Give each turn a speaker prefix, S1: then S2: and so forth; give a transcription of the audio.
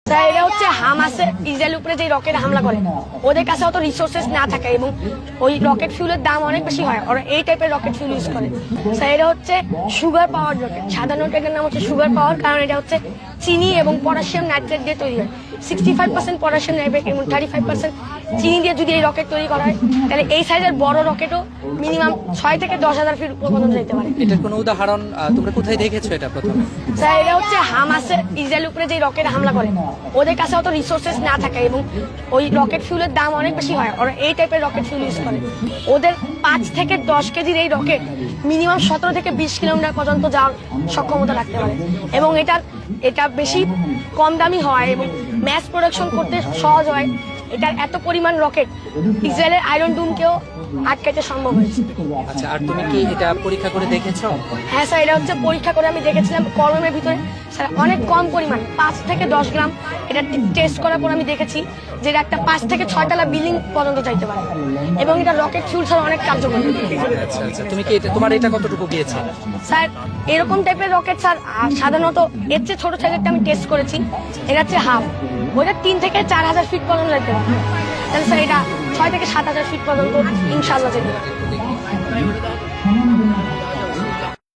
S1: এটা হচ্ছে হামাসের ইসরায়েলের উপরে যে রকেট হামলা করে ওদের কাছে অত রিসোর্সেস না থাকে এবং ওই রকেট ফিউলের দাম অনেক বেশি হয়। ওরা এই টাইপের রকেট ফিউল ইউজ করে। এটা হচ্ছে সুগার পাওয়ার রকেট। সাধারণত এটার নাম হচ্ছে সুগার পাওয়ার, কারণ এটা হচ্ছে চিনি এবং পটাশিয়াম নাইট্রেট দিয়ে তৈরি হয়। 65% পটাশিয়াম নাইট্রেট এবং 35% চিনি দিয়ে যদি এই রকেট তৈরি করা হয়, তাহলে এই সাইজের বড় রকেটও মিনিমাম 6 থেকে 10,000 ফিট উপর পর্যন্ত যেতে পারে।
S2: এটার কোনো উদাহরণ তোমরা কোথায় দেখেছো এটা প্রথমে?
S1: এটা হচ্ছে হামাসের ইসরায়েলের উপরে যে রকেট হামলা করে ওদের কাছে অত রিসোর্সেস না থাকে এবং ওই রকেট ফিউলের দাম অনেক বেশি হয়। ওরা এই টাইপের রকেট ফিউল ইউজ করে। ওদের 5 থেকে 10 কেজির এই রকেট মিনিমাম 17 থেকে 20 কিলোমিটার পর্যন্ত যাওয়ার সক্ষমতা রাখতে পারে এবং এটা বেশি কম দামি হয় এবং ম্যাস প্রোডাকশন করতে সহজ হয়। এটার এত পরিমাণ রকেট ইসরায়েলের আয়রন ডোমকেও আটকাতে সম্ভব হয়েছে।
S2: আচ্ছা, আর তুমি কি এটা পরীক্ষা করে দেখেছো?
S1: হ্যাঁ স্যার, এটা হচ্ছে পরীক্ষা করে আমি দেখেছিলাম কলমের ভিতরে স্যার অনেক কম পরিমাণ 5 থেকে 10 গ্রাম। এটা টেস্ট করার পর আমি দেখেছি যে এটা একটা 5 থেকে 6 তলা বিল্ডিং পর্যন্ত যাইতে পারে এবং এটা রকেট ফিউল স্যার অনেক কার্যকর।
S2: আচ্ছা আচ্ছা, তুমি কি তোমার এটা কতটুকু গিয়েছে?
S1: স্যার এরকম টাইপের রকেট স্যার সাধারণত এর চেয়ে ছোট সাইজেরটা আমি টেস্ট করেছি। এটা হচ্ছে হাফ, ওইটা 3 থেকে 4,000 ফিট পর্যন্ত যাইতে পারে। তাহলে স্যার এটা 6 থেকে 7,000 ফিট পর্যন্ত ইনশাআল্লাহ যেতে পারে।